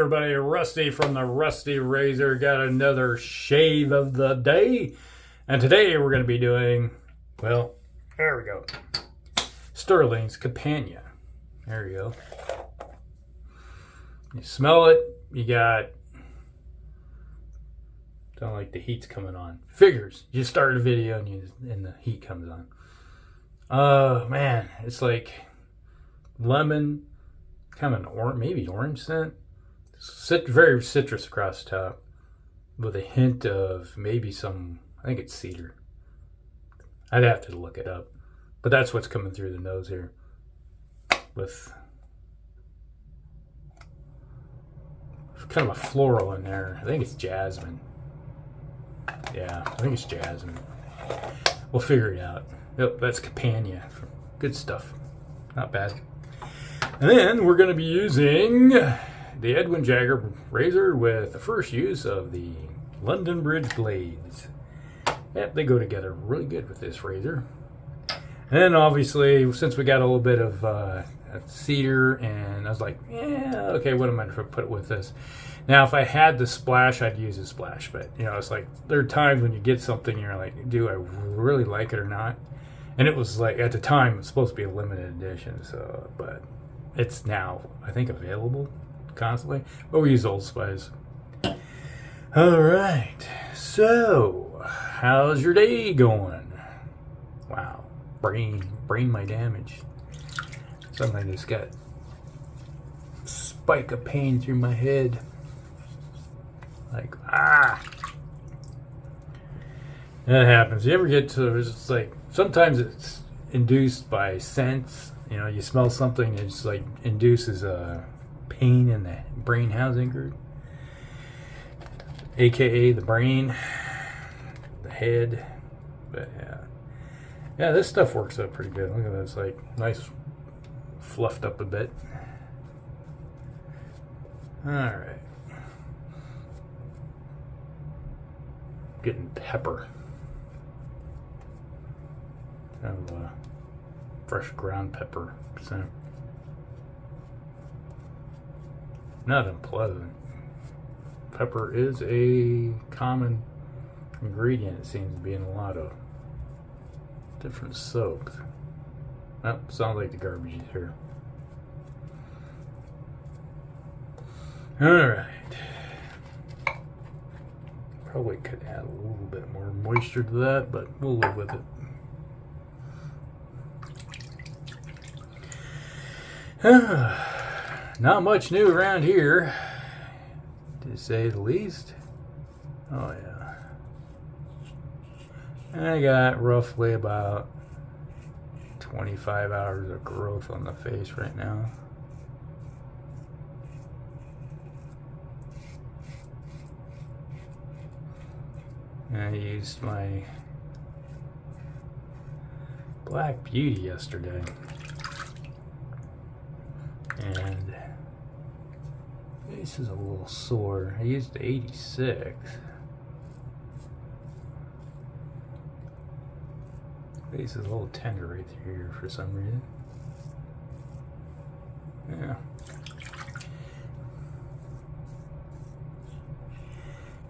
everybody? Rusty from the Rusty Razor. Got another shave of the day. And today we're going to be doing, well, there we go. Stirling's Campania. There you go. You smell it. You got, don't like the heat's coming on. Figures. You start a video and the heat comes on. Oh, man. It's like lemon, kind of an orange, maybe orange scent. Very citrus across the top with a hint of maybe some, I think it's cedar. I'd have to look it up. But that's what's coming through the nose here. With kind of a floral in there. I think it's jasmine. Yeah, I think it's jasmine. We'll figure it out. Yep, that's Campania. Good stuff. Not bad. And then we're going to be using the Edwin Jagger razor with the first use of the London Bridge blades. Yep, they go together really good with this razor. And then obviously, since we got a little bit of cedar, and I was like, yeah, okay, what am I going to put with this? Now, if I had the splash, I'd use a splash. But, you know, it's like, there are times when you get something, and you're like, do I really like it or not? And it was like, at the time, it was supposed to be a limited edition, so, but it's now, I think, available constantly. But we use Old Spice. All right. So, how's your day going? Wow. Brain my damage. Something just got a spike of pain through my head. Like, ah. That happens. You ever get to, it's like, sometimes it's induced by scents. You know, you smell something, it just like induces a pain in the brain housing group. AKA the brain, the head. But yeah. Yeah, this stuff works out pretty good. Look at this, like, nice, fluffed up a bit. Alright. Getting pepper. Kind of fresh ground pepper scent. Not unpleasant. Pepper is a common ingredient, it seems to be in a lot of different soaps. Oh, sounds like the garbage is here. Alright. Probably could add a little bit more moisture to that, but we'll live with it. Not much new around here, to say the least. Oh yeah. I got roughly about 25 hours of growth on the face right now. And I used my Black Beauty yesterday. And this is a little sore. I used the 86. Face is a little tender right through here for some reason. Yeah.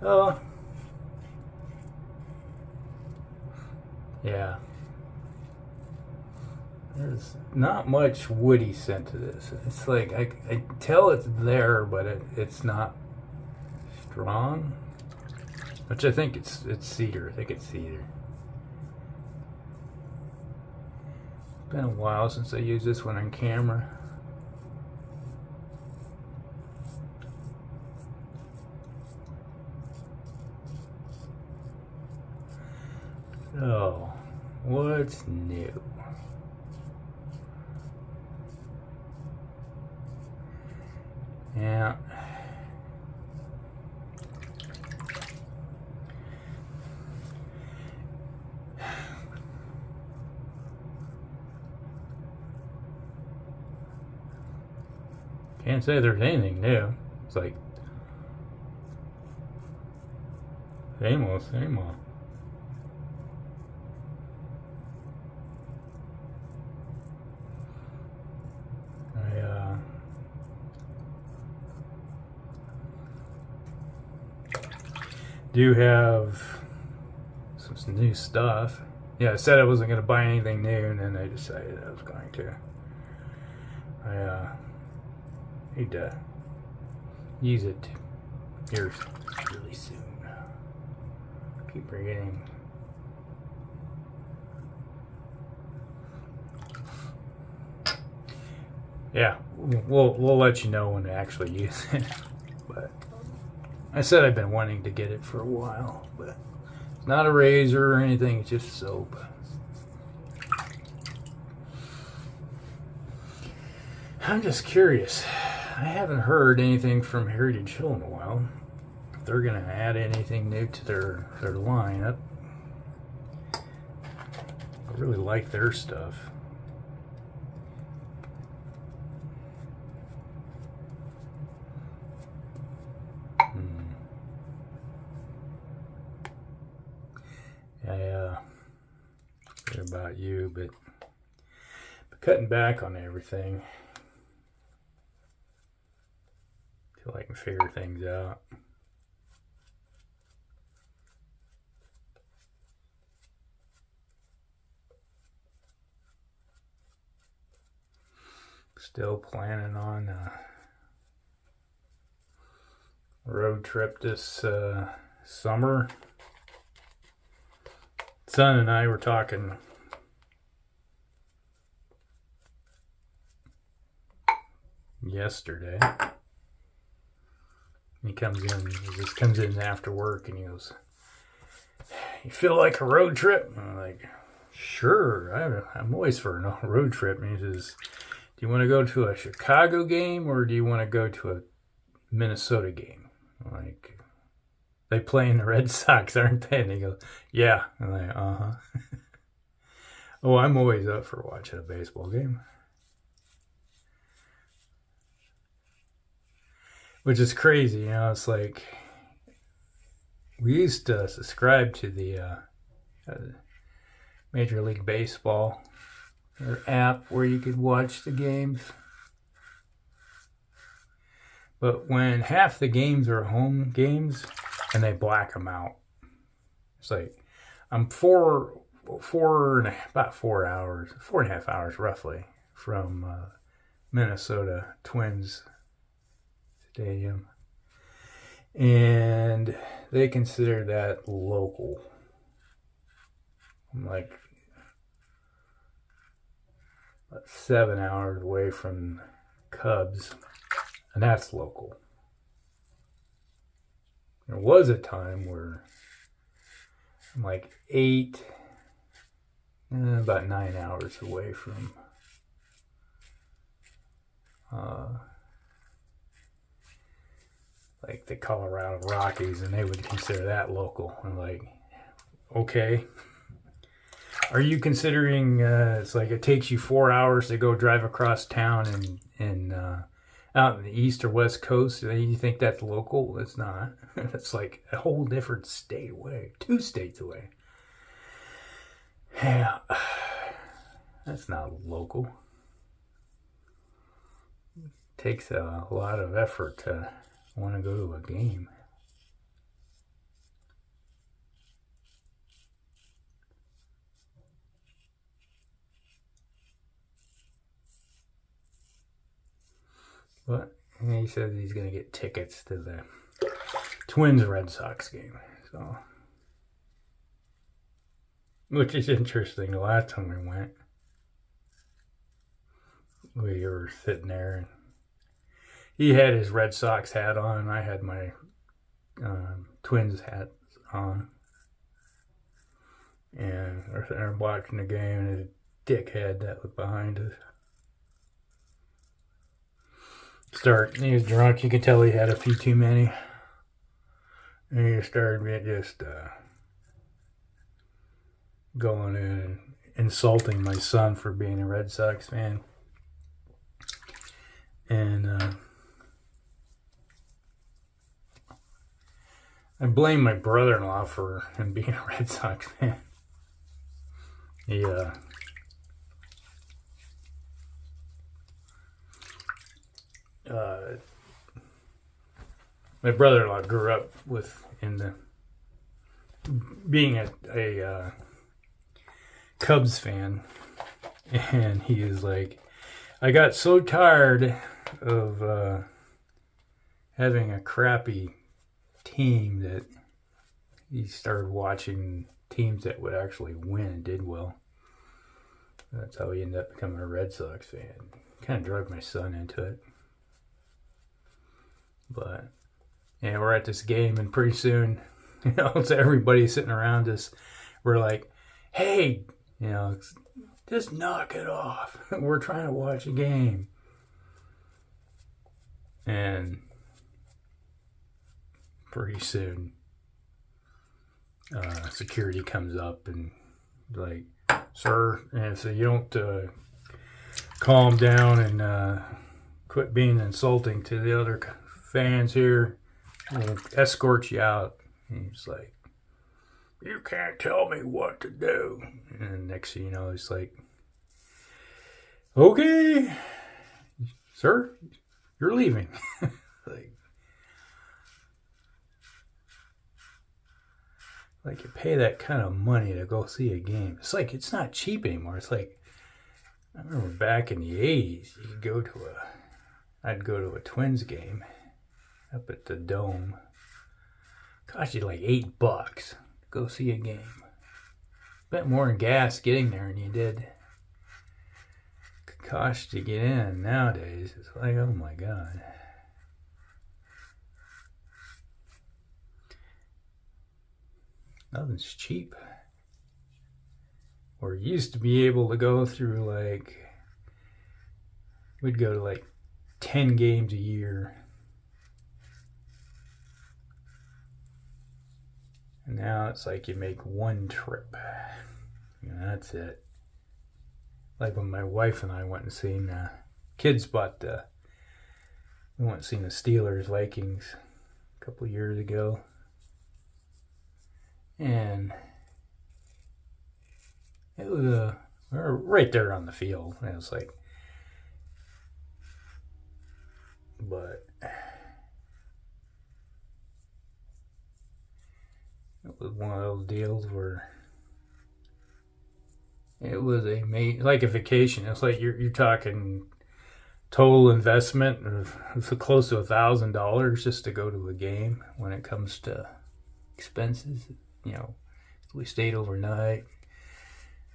Oh. Yeah. There's not much woody scent to this. It's like, I tell it's there, but it's not strong. Which I think it's cedar. I think it's cedar. Been a while since I used this one on camera. So, what's new? Yeah. Can't say there's anything new. It's like same old, same old. do have some new stuff. Yeah, I said I wasn't going to buy anything new, and then I decided I was going to. I need to use it here really soon. Keep forgetting. Yeah, we'll let you know when to actually use it. But I said I've been wanting to get it for a while, but it's not a razor or anything, it's just soap. I'm just curious. I haven't heard anything from Heritage Hill in a while. If they're going to add anything new to their lineup. I really like their stuff. I don't know about you, but cutting back on everything till I can figure things out. Still planning on a road trip this summer. Son and I were talking yesterday. He just comes in after work and he goes, "You feel like a road trip?" And I'm like, "Sure, I'm always for a road trip." And he says, "Do you want to go to a Chicago game or do you want to go to a Minnesota game?" I'm like, "They playing the Red Sox, aren't they?" And he goes, "Yeah." I'm like, "Uh-huh." Oh, I'm always up for watching a baseball game. Which is crazy, you know, it's like we used to subscribe to the Major League Baseball app where you could watch the games. But when half the games are home games and they black them out, it's like I'm about 4.5 hours roughly from Minnesota Twins Stadium, and they consider that local. I'm like about 7 hours away from Cubs, and that's local. There was a time where I'm like about 9 hours away from like the Colorado Rockies, and they would consider that local. I'm like, okay. Are you considering it's like it takes you 4 hours to go drive across town and out in the east or west coast? You think that's local? It's not. It's like a whole different state away, 2 states away. Yeah, that's not local. It takes a lot of effort to want to go to a game. But he says he's going to get tickets to the Twins Red Sox game. So, which is interesting. The last time we went, we were sitting there and he had his Red Sox hat on and I had my Twins hat on. And we're sitting there watching the game and his dickhead that was behind us he was drunk. You could tell he had a few too many. And he started just going in and insulting my son for being a Red Sox fan. And I blame my brother-in-law for him being a Red Sox fan. My brother-in-law grew up in the being a Cubs fan, and he is like, I got so tired of having a crappy team that he started watching teams that would actually win and did well. That's how he ended up becoming a Red Sox fan. Kind of drug my son into it. But yeah, we're at this game, and pretty soon, it's everybody sitting around us. We're like, hey, just knock it off. We're trying to watch a game. And pretty soon, security comes up and like, sir, and so you don't calm down and quit being insulting to the other fans here, we'll escort you out. And he's like, you can't tell me what to do. And next thing you know, it's like, okay, sir, you're leaving. like you pay that kind of money to go see a game. It's like, it's not cheap anymore. It's like, I remember back in the 80s, you could I'd go to a Twins game up at the Dome. Cost you like $8 to go see a game. Spent more in gas getting there than you did cost to get in. Nowadays, it's like, oh my God. Nothing's cheap. Or used to be able to go through we'd go to 10 games a year. And now it's like you make one trip. And that's it. Like when my wife and I went and seen, kids we went and seen the Steelers Vikings a couple years ago. And it was we were right there on the field. And it was like, but it was one of those deals where it was like a vacation. It's like you're talking total investment of close to $1,000 just to go to a game. When it comes to expenses, we stayed overnight.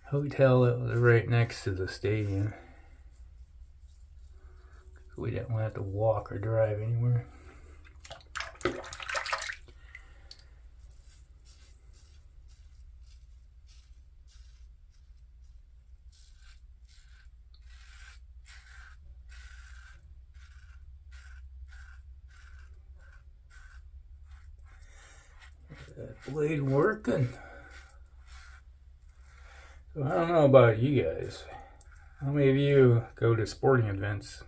Hotel that was right next to the stadium. We didn't want to have to walk or drive anywhere. That blade working. So I don't know about you guys. How many of you go to sporting events?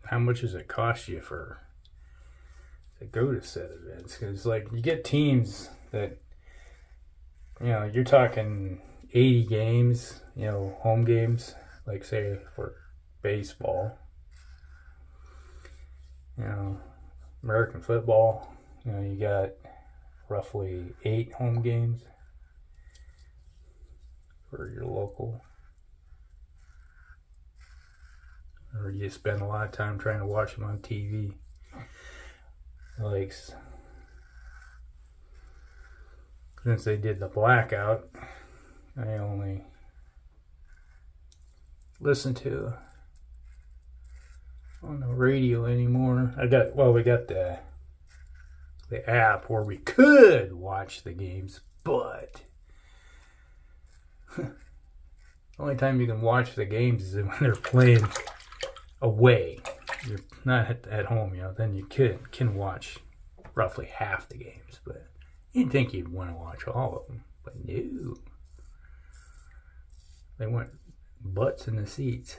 How much does it cost you to go to said events? Because you get teams that, you're talking 80 games, home games, like say for baseball, American football, you got roughly 8 home games for your local. Or you spend a lot of time trying to watch them on TV. Since they did the blackout, I only listen to on the radio anymore. We got the app where we could watch the games, but the only time you can watch the games is when they're playing away. You're not at home, then you can watch roughly half the games, but you'd think you'd want to watch all of them, but no. They want butts in the seats.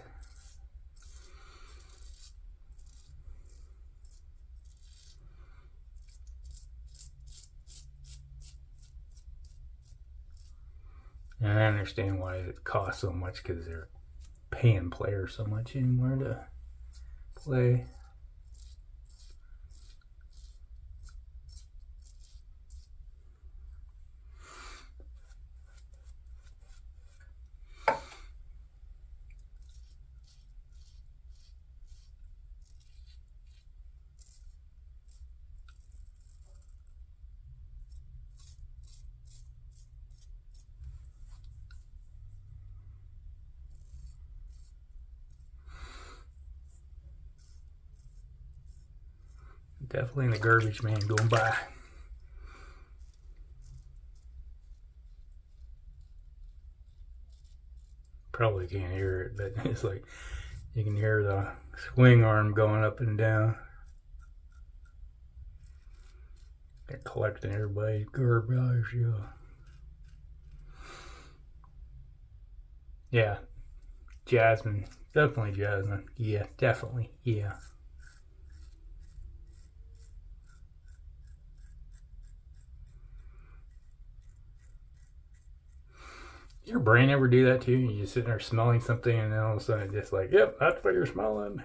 And I understand why it costs so much, because they're paying players so much anymore to play. Definitely in the garbage man going by. Probably can't hear it, but it's like you can hear the swing arm going up and down. They're collecting everybody's garbage, yeah. Yeah, jasmine. Definitely jasmine. Yeah, definitely. Yeah. Your brain ever do that too? You just sitting there smelling something and then all of a sudden it's just like, yep, that's what you're smelling.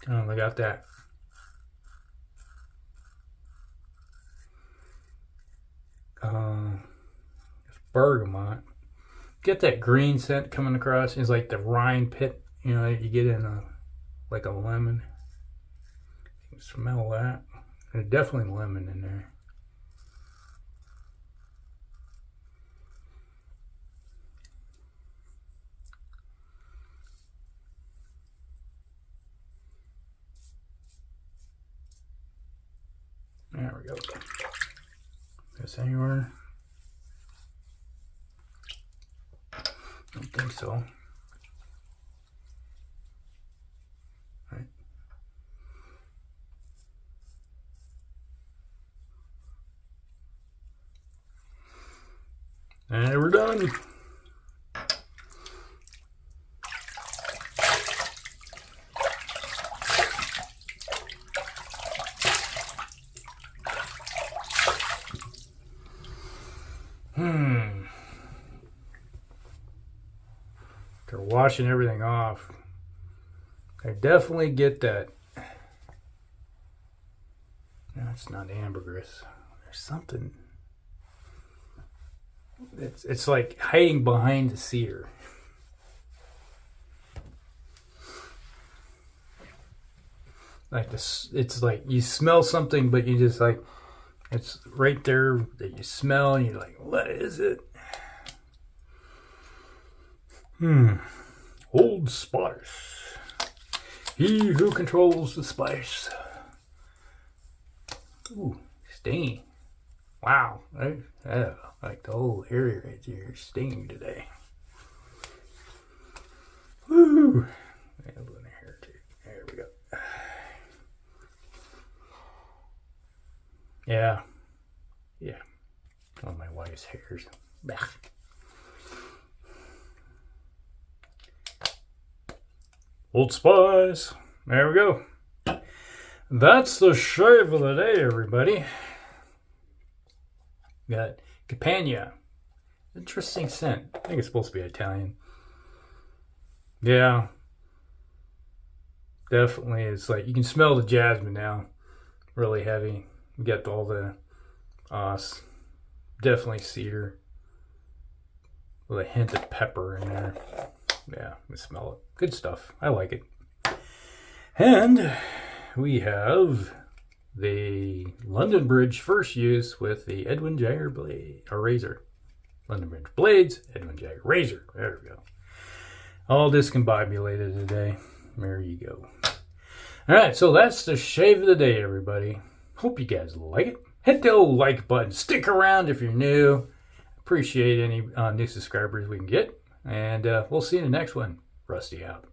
Oh, they got that. It's bergamot. Get that green scent coming across. It's like the rind pit, you know, that you get in like a lemon. You can smell that. There's definitely lemon in there. There we go. This anywhere? Don't think so. Right. And we're done. They're washing everything off. I definitely get that. No, it's not ambergris. There's something. It's like hiding behind the cedar. Like this, it's like you smell something, but you just like it's right there that you smell, and you're like, what is it? Old Spice. He who controls the spice. Ooh, stinging. Wow. Like the whole area right here is stinging today. Woo. A little hair too. There we go. Yeah. Yeah. One of my wife's hairs. Bah. Old Spice. There we go. That's the shave of the day, everybody. Got Campania. Interesting scent. I think it's supposed to be Italian. Yeah. Definitely. It's like you can smell the jasmine now. Really heavy. You get all the definitely cedar. With a hint of pepper in there. Yeah, we smell it. Good stuff. I like it. And we have the London Bridge first use with the Edwin Jagger blade or razor. London Bridge blades, Edwin Jagger razor. There we go. All discombobulated today. There you go. All right, so that's the shave of the day, everybody. Hope you guys like it. Hit the old like button. Stick around if you're new. Appreciate any new subscribers we can get. And we'll see you in the next one. Rusty out.